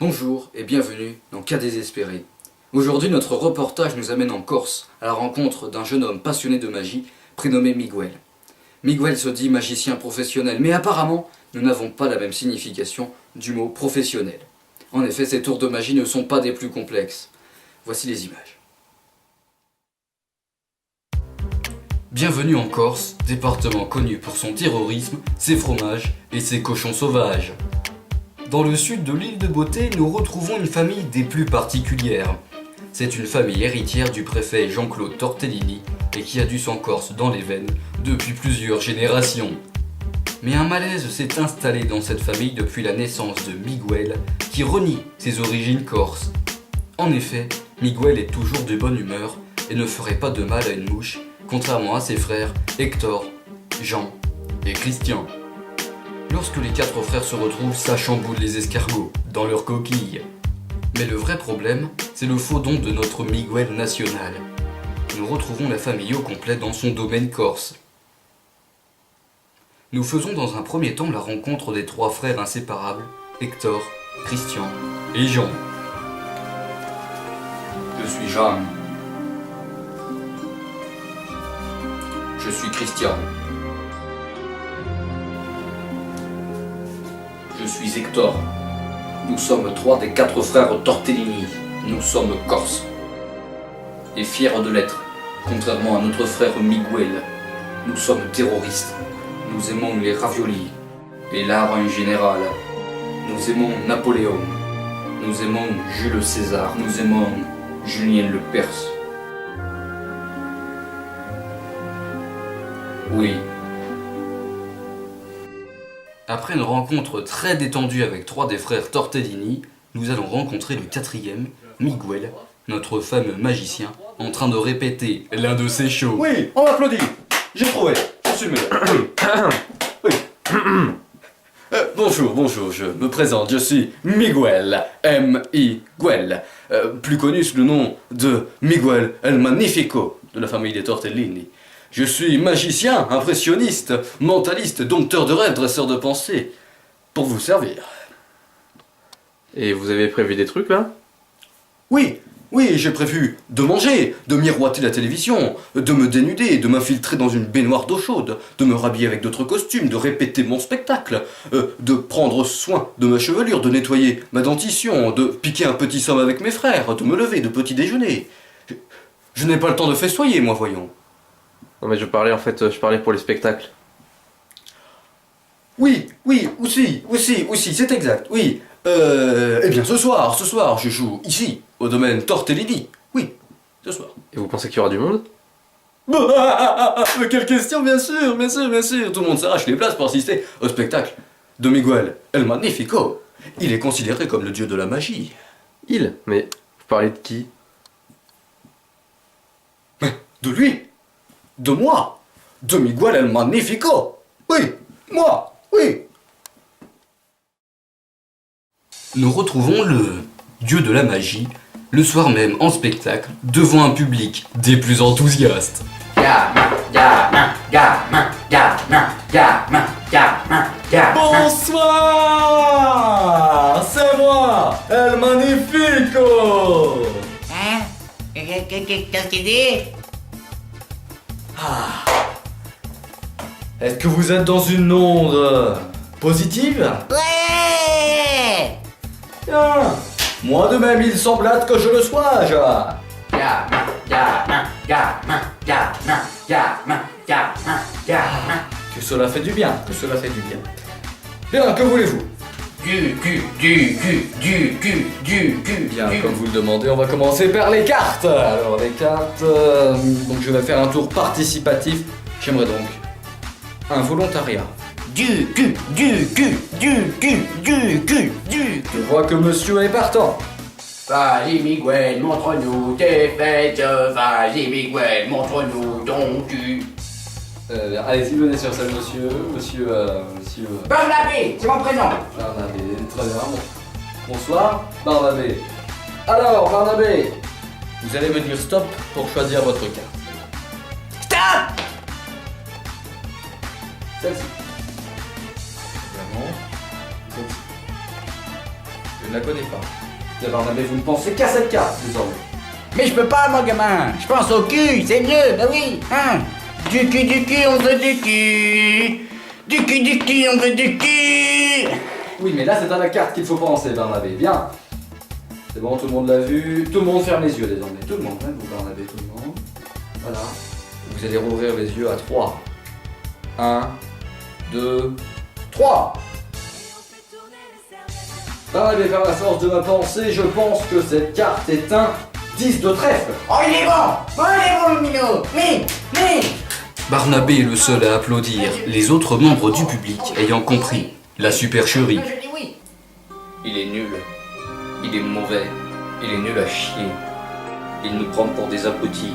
Bonjour et bienvenue dans Cas désespéré. Aujourd'hui, notre reportage nous amène en Corse à la rencontre d'un jeune homme passionné de magie prénommé Miguel. Miguel se dit magicien professionnel, mais apparemment, nous n'avons pas la même signification du mot professionnel. En effet, ces tours de magie ne sont pas des plus complexes. Voici les images. Bienvenue en Corse, département connu pour son terrorisme, ses fromages et ses cochons sauvages. Dans le sud de l'île de Beauté, nous retrouvons une famille des plus particulières. C'est une famille héritière du préfet Jean-Claude Tortellini et qui a du sang corse dans les veines depuis plusieurs générations. Mais un malaise s'est installé dans cette famille depuis la naissance de Miguel, qui renie ses origines corses. En effet, Miguel est toujours de bonne humeur et ne ferait pas de mal à une mouche, contrairement à ses frères Hector, Jean et Christian. Lorsque les quatre frères se retrouvent, ça chamboule les escargots dans leurs coquilles. Mais le vrai problème, c'est le faux don de notre Miguel national. Nous retrouvons la famille au complet dans son domaine corse. Nous faisons dans un premier temps la rencontre des trois frères inséparables, Hector, Christian et Jean. Je suis Jean. Je suis Christian. Je suis Hector. Nous sommes trois des quatre frères Tortellini. Nous sommes corses. Et fiers de l'être, contrairement à notre frère Miguel. Nous sommes terroristes. Nous aimons les raviolis et l'art en général. Nous aimons Napoléon. Nous aimons Jules César. Nous aimons Julien le Perse. Oui. Après une rencontre très détendue avec trois des frères Tortellini, nous allons rencontrer le quatrième, Miguel, notre fameux magicien, en train de répéter l'un de ses shows. Oui, on applaudit. J'ai trouvé. Je suis le meilleur. Oui. Bonjour, je me présente. Je suis Miguel, M.I.Guel, plus connu sous le nom de Miguel el Magnifico, de la famille des Tortellini. Je suis magicien, impressionniste, mentaliste, dompteur de rêves, dresseur de pensées, pour vous servir. Et vous avez prévu des trucs là? Oui, j'ai prévu de manger, de miroiter la télévision, de me dénuder, de m'infiltrer dans une baignoire d'eau chaude, de me rhabiller avec d'autres costumes, de répéter mon spectacle, de prendre soin de ma chevelure, de nettoyer ma dentition, de piquer un petit somme avec mes frères, de me lever, de petit déjeuner. Je n'ai pas le temps de festoyer, moi, voyons. Non mais je parlais pour les spectacles. Oui, aussi, c'est exact, oui. Eh bien, ce soir, je joue ici, au domaine Tortellini. Oui, ce soir. Et vous pensez qu'il y aura du monde? Mais quelle question, bien sûr. Tout le monde s'arrache les places pour assister au spectacle de Miguel el Magnifico. Il est considéré comme le dieu de la magie. Mais vous parlez de qui? Mais de lui. De moi. De Miguel el Magnifico. Oui, moi, oui. Nous retrouvons le dieu de la magie, le soir même en spectacle, devant un public des plus enthousiastes. Bonsoir. C'est moi, el Magnifico. Hein? Qu'est-ce qu'il dit? Est-ce que vous êtes dans une onde positive? Ouais! Bien. Moi de même, il semblate que je le sois, Que cela fait du bien, Bien, que voulez-vous? Du cul. Bien, comme vous le demandez, on va commencer par les cartes. Alors, les cartes... donc je vais faire un tour participatif. J'aimerais donc un volontariat. Du cul. Je vois que monsieur est partant. Vas-y Miguel, montre-nous tes fêtes. Vas-y Miguel, montre-nous ton cul. Allez-y, venez sur scène, monsieur. Barnabé, c'est mon prénom. Barnabé, très bien. Bonsoir, Barnabé. Alors, Barnabé, vous allez me dire stop pour choisir votre carte. Stop! Celle-ci. Évidemment. Celle-ci. Je ne la connais pas. Bien, Barnabé, vous ne pensez qu'à cette carte, désormais. Mais je peux pas, mon gamin. Je pense au cul, c'est mieux, bah oui. Hein. Du cul, on veut du cul. Du cul, on veut du cul. Oui, mais là, c'est à la carte qu'il faut penser, Barnabé. Bien. C'est bon, tout le monde l'a vu. Tout le monde ferme les yeux, désormais. Tout le monde, hein, vous, Barnabé, tout le monde. Voilà. Vous allez rouvrir les yeux à 3. 1, 2, 3. Barnabé, par la force de ma pensée, je pense que cette carte est un 10 de trèfle. Oh, il est bon. Oh, il est bon, le minot. Mais. Barnabé est le seul à applaudir, les autres membres du public ayant compris la supercherie. Je dis oui. Il est nul. Il est mauvais. Il est nul à chier. Il nous prend pour des abrutis,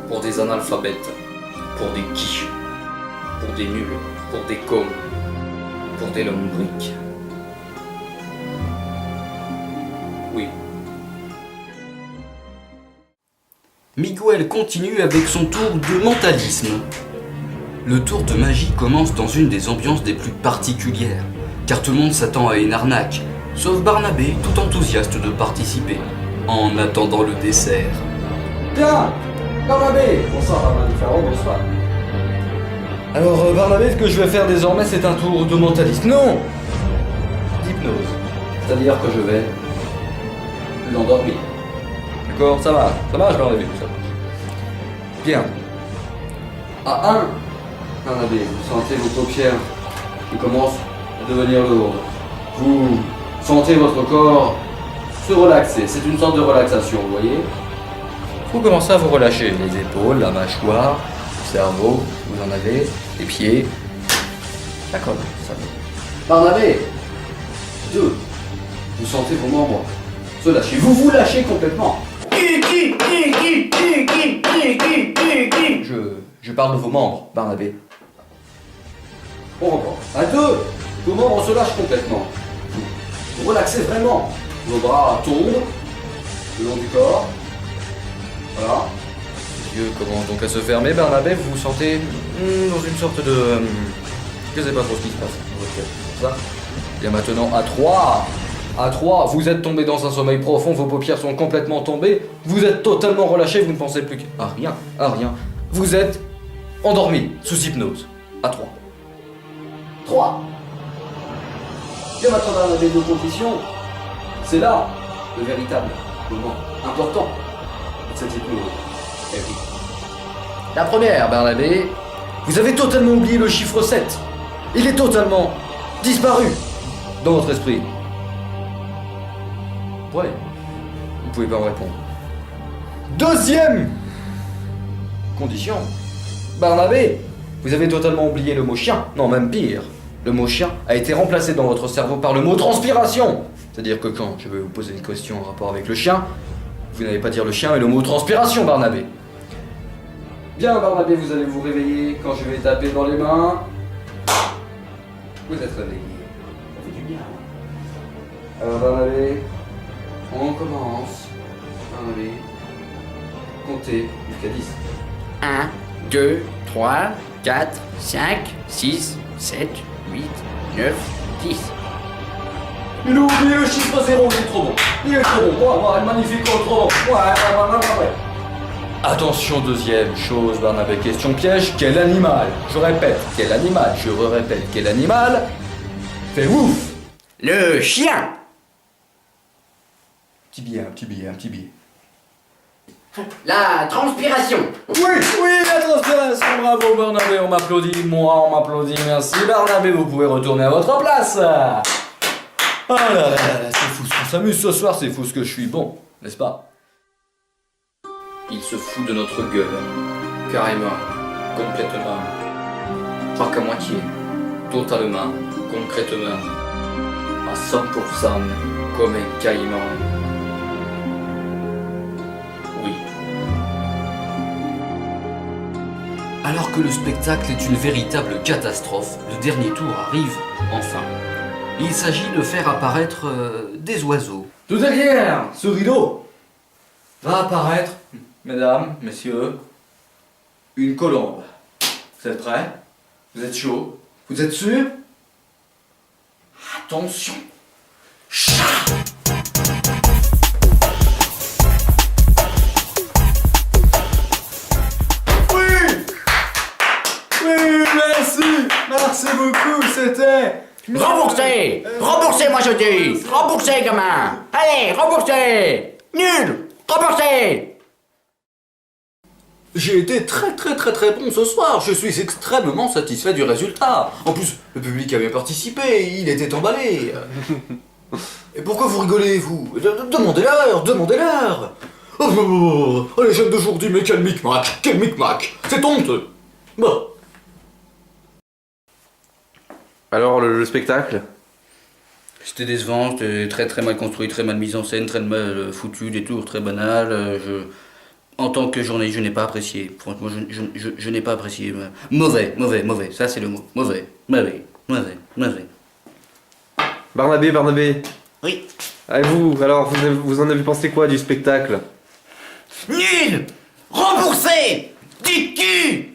pour des analphabètes, pour des quiches, pour des nuls, pour des cons, pour des lombriques. Oui. Miguel continue avec son tour de mentalisme. Le tour de magie commence dans une des ambiances des plus particulières, car tout le monde s'attend à une arnaque, sauf Barnabé, tout enthousiaste de participer, en attendant le dessert. Bien. Barnabé. Bonsoir, Barnabé Ferrand, bonsoir. Alors, Barnabé, ce que je vais faire désormais, c'est un tour de mentalisme. Non, d'hypnose. C'est-à-dire que je vais l'endormir. D'accord, ça marche, Barnabé, tout ça. Bien. À 1, Barnabé, vous sentez vos paupières qui commencent à devenir lourdes. Vous sentez votre corps se relaxer. C'est une sorte de relaxation, vous voyez. Vous commencez à vous relâcher. Les épaules, la mâchoire, le cerveau, vous en avez, les pieds. D'accord, ça va. Barnabé, 2. Vous sentez vos membres se lâcher. Vous vous lâchez complètement. Je parle de vos membres, Barnabé. On reprend. À 2, vos membres se lâchent complètement. Vous relaxez vraiment. Vos bras tombent le long du corps. Voilà. Les yeux commencent donc à se fermer. Barnabé, vous vous sentez dans une sorte de... Je sais pas trop ce qui se passe dans votre tête. Ça. Bien maintenant, à 3. À 3, vous êtes tombé dans un sommeil profond, vos paupières sont complètement tombées, vous êtes totalement relâché, vous ne pensez plus qu'à rien, à rien. Vous êtes endormi, sous hypnose. À 3. 3. Bien maintenant, dans les deux conditions, c'est là le véritable moment important de cette hypnose. Eh oui. La première, Barnabé, vous avez totalement oublié le chiffre 7. Il est totalement disparu dans votre esprit. Ouais, vous pouvez pas me répondre. Deuxième condition, Barnabé, vous avez totalement oublié le mot chien. Non, même pire. Le mot chien a été remplacé dans votre cerveau par le mot transpiration. C'est-à-dire que quand je vais vous poser une question en rapport avec le chien, vous n'allez pas dire le chien mais le mot transpiration, Barnabé. Bien, Barnabé, vous allez vous réveiller quand je vais taper dans les mains. Vous êtes réveillé. Ça fait du bien. Alors, Barnabé, on commence. Barnabé, comptez jusqu'à 10. 1, 2, 3, 4, 5, 6, 7, 8, 9, 10. Il a oublié le chiffre 0, il est trop bon. Il est trop bon. Ouais, magnifique, trop bon. Ouais. Attention, deuxième chose, Barnabé, question piège. Quel animal? Je répète, quel animal? Je répète, quel animal fait ouf? Le chien. Petit billet. La transpiration. Oui, la transpiration, bravo Barnabé, on m'applaudit, moi on m'applaudit, merci Barnabé, vous pouvez retourner à votre place. Oh là là, c'est fou ce qu'on s'amuse ce soir, c'est fou ce que je suis bon, n'est-ce pas? Il se fout de notre gueule. Carrément. Complètement. Pas qu'à moitié. Totalement. Concrètement. À 100%. Comme un caïman. Oui. Alors que le spectacle est une véritable catastrophe, le dernier tour arrive enfin. Il s'agit de faire apparaître des oiseaux. Tout derrière ce rideau va apparaître, mesdames, messieurs, une colombe. Vous êtes prêts? Vous êtes chaud? Vous êtes sûrs? Attention! Chat! Remboursez! Remboursez, moi je dis! Remboursez, gamin! Allez, remboursez! Nul! Remboursez! J'ai été très bon ce soir, je suis extrêmement satisfait du résultat. En plus, le public a bien participé, il était emballé. Et pourquoi vous rigolez, vous? Demandez-leur. Oh, les jeunes d'aujourd'hui, mais quel micmac, c'est honteux. Bon. Alors, le spectacle? C'était décevant, c'était très mal construit, très mal mis en scène, très mal foutu, des tours très banals. En tant que journaliste, je n'ai pas apprécié. Franchement, je n'ai pas apprécié. Mauvais, ça c'est le mot. Mauvais. Barnabé. Oui. Et vous, alors, vous en avez pensé quoi du spectacle? Nul! Remboursé! Du cul!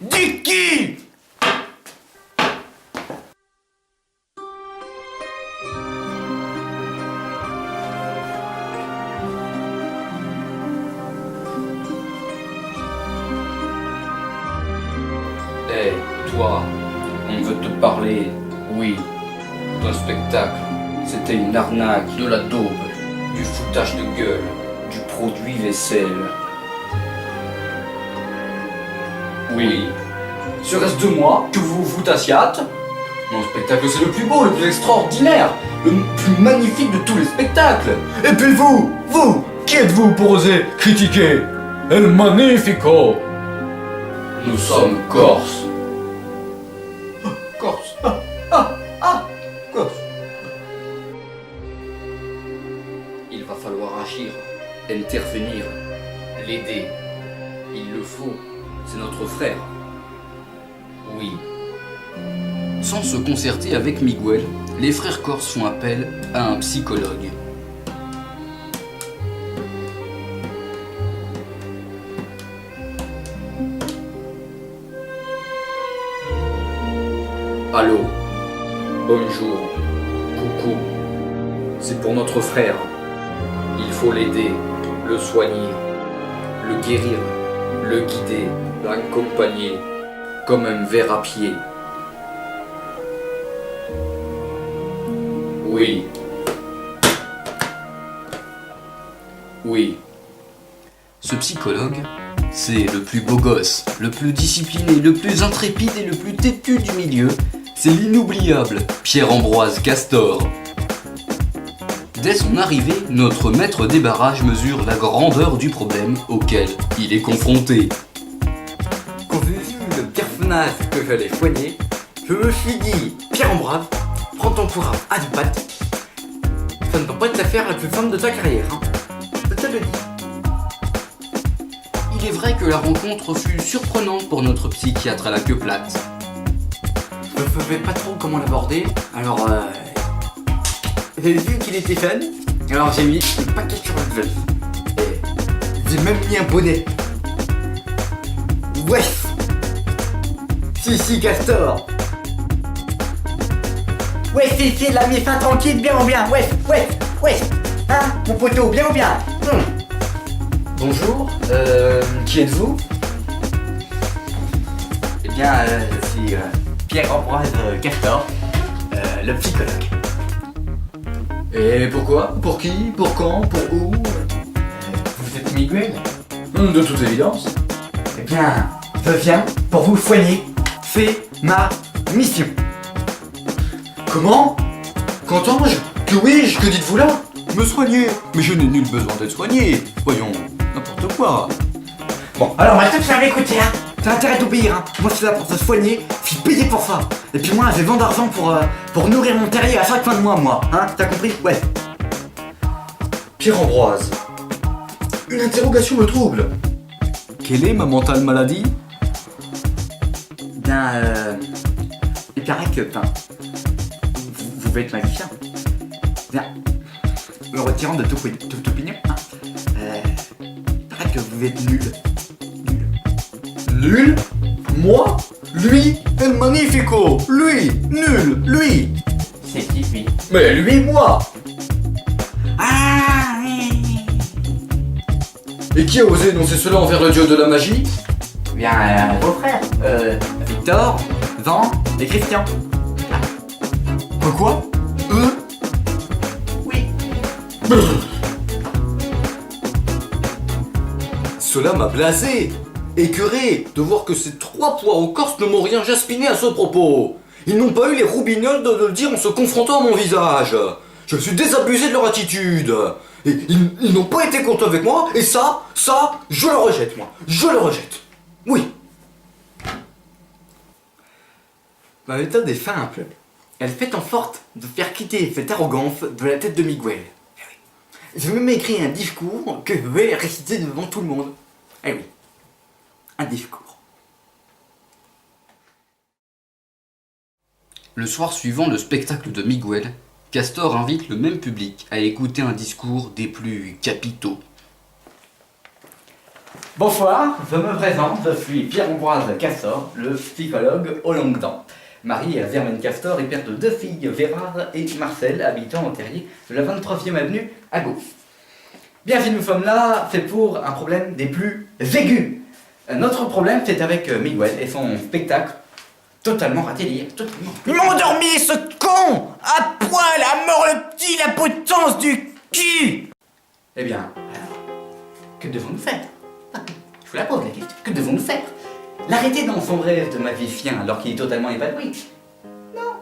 Hé, toi, on veut te parler, oui. Ton spectacle, c'était une arnaque, de la daube, du foutage de gueule, du produit vaisselle. Oui. Serait-ce de moi que vous vous tassiate? Mon spectacle, c'est le plus beau, le plus extraordinaire, le plus magnifique de tous les spectacles. Et puis vous, qui êtes-vous pour oser critiquer El Magnifico? Nous sommes Corses. Corse. Corse. Il va falloir agir, intervenir, l'aider. Il le faut, c'est notre frère. Oui. Sans se concerter avec Miguel, les frères corses font appel à un psychologue. Allô, bonjour, coucou, c'est pour notre frère. Il faut l'aider, le soigner, le guérir, le guider, l'accompagner, comme un ver à pied. Oui. Oui. Ce psychologue, c'est le plus beau gosse, le plus discipliné, le plus intrépide et le plus têtu du milieu. C'est l'inoubliable Pierre-Ambroise Castor. Dès son arrivée, notre maître des barrages mesure la grandeur du problème auquel il est confronté. Quand j'ai vu le personnage que j'allais soigner, je me suis dit, Pierre-Ambroise, prends ton courage à 10 pattes. Ça ne peut pas être l'affaire la plus simple de ta carrière, hein. Je te le dis. Il est vrai que la rencontre fut surprenante pour notre psychiatre à la queue plate. Je savais pas trop comment l'aborder, alors j'ai vu qu'il était fan, alors j'ai mis un paquet sur le vœu. Et j'ai même mis un bonnet. Wesh. Si, Castor. Ouais, si, la mi fin tranquille, bien ou bien? Ouais. Hein, mon poteau, bien ou bien? Bonjour, qui êtes-vous? Eh bien, c'est Pierre-Ambroise Castor, le psychologue. Et pourquoi? Pour qui? Pour quand? Pour où? Vous êtes Miguel? De toute évidence. Eh bien, je viens pour vous soigner. C'est ma mission. Comment? Qu'entends-je? Que oui, que dites-vous là? Me soigner? Mais je n'ai nul besoin d'être soigné. Voyons, n'importe quoi. Bon, alors maintenant tu vas m'écouter, hein. T'as intérêt d'obéir, hein. Moi je suis là pour te soigner, je suis payé pour ça. Et puis moi j'ai besoin d'argent pour nourrir mon terrier à chaque fin de mois, moi. Hein, t'as compris? Ouais. Pierre-Ambroise, une interrogation me trouble. Quelle est ma mentale maladie? Bien, il paraît que, vous pouvez être magicien. Bien, me retirant de toute opinion, hein. Il paraît que vous êtes nul. Nul? Moi? Lui? El Magnifico? Lui? Nul? Lui? C'est qui, lui? Mais lui, moi? Ah, oui. Et qui a osé énoncer cela envers le dieu de la magie? Bien, vos frères. Victor, Jean et Christian. Oh Quoi? Oui. Cela m'a blasé, écœuré, de voir que ces 3 poireaux corses ne m'ont rien jaspiné à ce propos. Ils n'ont pas eu les roubignoles de le dire en se confrontant à mon visage. Je suis désabusé de leur attitude. Et ils n'ont pas été contents avec moi, et ça, je le rejette, moi. Je le rejette. Oui. Ma méthode est simple. Elle fait en sorte de faire quitter cette arrogance de la tête de Miguel. Je me écrit un discours que je vais réciter devant tout le monde. Eh oui, un discours. Le soir suivant le spectacle de Miguel, Castor invite le même public à écouter un discours des plus capitaux. Bonsoir, je me présente, je suis Pierre-Ambroise Castor, le psychologue aux longues dents. Marié à Germaine Castor et père de 2 filles, Vérard et Marcel, habitant en terrier de la 23e avenue à gauche. Bien si nous sommes là, c'est pour un problème des plus aigus. Notre problème, c'est avec Miguel et son spectacle totalement raté hier, totalement. Ils m'ont endormi, ce con! À poil, à mort le petit, la potence du cul! Eh bien, alors, que devons-nous faire? Je vous la pose la question, que devons-nous faire? L'arrêter dans son rêve de magicien alors qu'il est totalement épanoui? Non.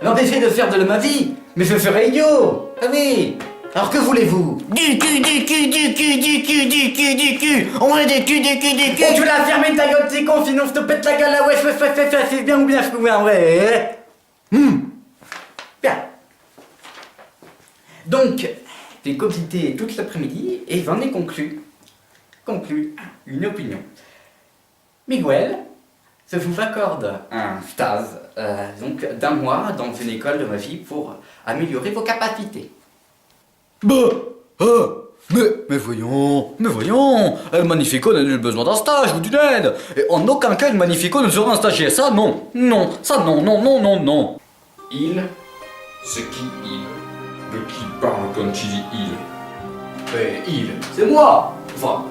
L'empêcher de faire de ma vie? Mais ce serait idiot! Ah oui! Alors que voulez-vous? Du cul, du cul, du cul, du cul, du cul, du cul! On veut du cul, du cul, du cul! Et tu l'as fermé ta gueule, t'es con, sinon je te pète la gueule là, ouais, c'est bien ou bien, je trouve en vrai. Bien. Donc, j'ai cogité toute l'après-midi et j'en ai conclu une opinion. Miguel, je vous accorde un stage donc d'1 mois dans une école de magie pour améliorer vos capacités. Mais voyons, El Magnifico n'a nul besoin d'un stage ou d'une aide. Et en aucun cas, El Magnifico ne sera un stagiaire. Ça, non. Non, ça, non, non, non, non, non. Il, c'est qui il? De qui parle quand tu dis il? Il, c'est moi. Enfin,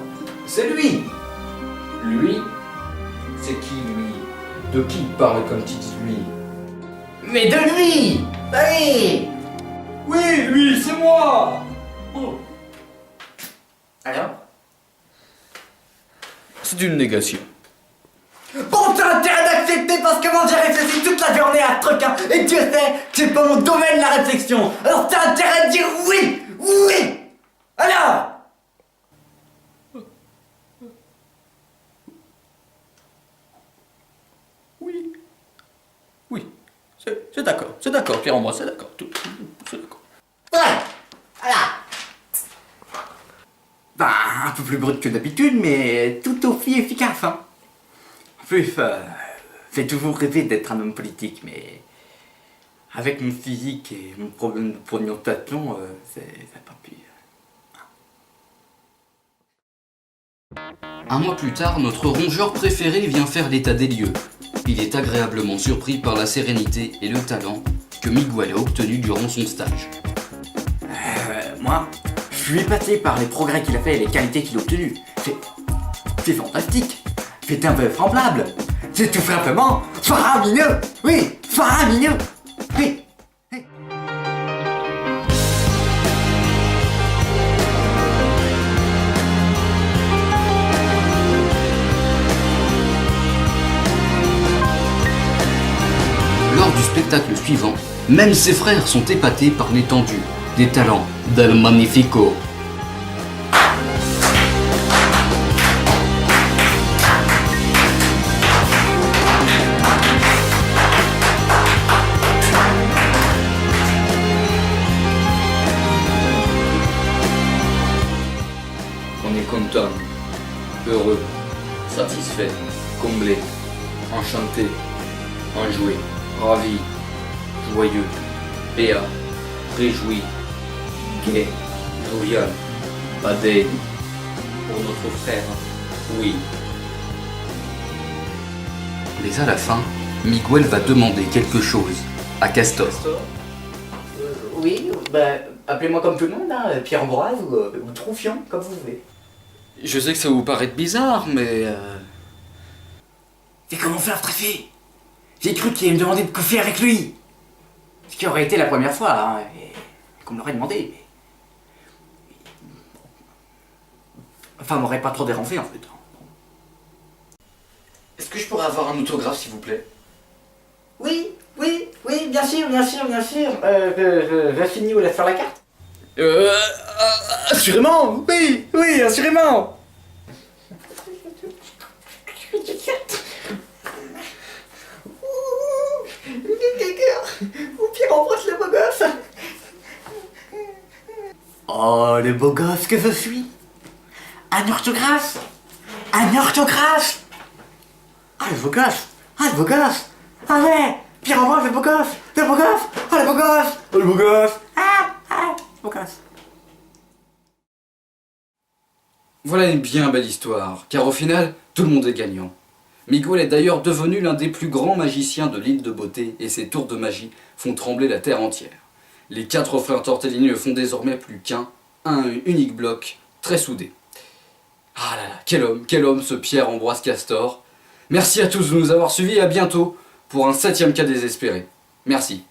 c'est lui. Lui, c'est qui lui? De qui parle quand tu dis lui? Mais de lui. Oui. Oui, lui, c'est moi. Alors? C'est une négation. Bon, t'as intérêt d'accepter parce que moi j'ai réfléchi toute la journée à ce truc, hein, et Dieu sait que c'est pas mon domaine la réflexion. Alors t'as intérêt de dire oui. Oui. Alors? Oui, c'est d'accord, Pierre-Ambroise, c'est d'accord, c'est d'accord. Ouais. Voilà. Ben, un peu plus brut que d'habitude, mais tout aussi efficace, hein. En plus, j'ai toujours rêvé d'être un homme politique, mais avec mon physique et mon problème de prononciation, c'est pas pire. Un mois plus tard, notre rongeur préféré vient faire l'état des lieux. Il est agréablement surpris par la sérénité et le talent que Miguel a obtenu durant son stage. Moi, je suis épaté par les progrès qu'il a fait et les qualités qu'il a obtenues. C'est fantastique. C'est invraisemblable. C'est tout simplement faramineux. Oui, faramineux. Oui. Lors du spectacle suivant, même ses frères sont épatés par l'étendue des talents d'El Magnifico. On est content, heureux, satisfait, comblé, enchanté, enjoué, ravi, joyeux, béat, réjoui, gai, jovial, badé, pour notre frère, oui. Mais à la fin, Miguel va demander quelque chose à Castor. Oui, bah, appelez-moi comme tout le monde, hein, Pierre-Ambroise ou Troufion, comme vous voulez. Je sais que ça vous paraît bizarre, mais... C'est comment faire, stressé? J'ai cru qu'il allait me demander de coucher avec lui. Ce qui aurait été la première fois, hein, et qu'on me l'aurait demandé. Mais... Enfin, m'aurait pas trop dérangé en fait. Est-ce que je pourrais avoir un autographe, s'il vous plaît? Oui, bien sûr. Je finis où la faire la carte? Assurément. Oui, assurément. Ou pire, embrasse le beau gosse. Oh, le beau gosse que je suis. Un orthographe. Ah, le beau gosse. Ah ouais, pire, embrasse le beau gosse. Ah, le beau gosse. Ah, le beau gosse. Voilà une bien belle histoire, car au final, tout le monde est gagnant. Miguel est d'ailleurs devenu l'un des plus grands magiciens de l'île de Beauté et ses tours de magie font trembler la terre entière. Les 4 frères Tortellini ne font désormais plus un unique bloc très soudé. Ah là là, quel homme ce Pierre-Ambroise Castor. Merci à tous de nous avoir suivis et à bientôt pour un 7e cas désespéré. Merci.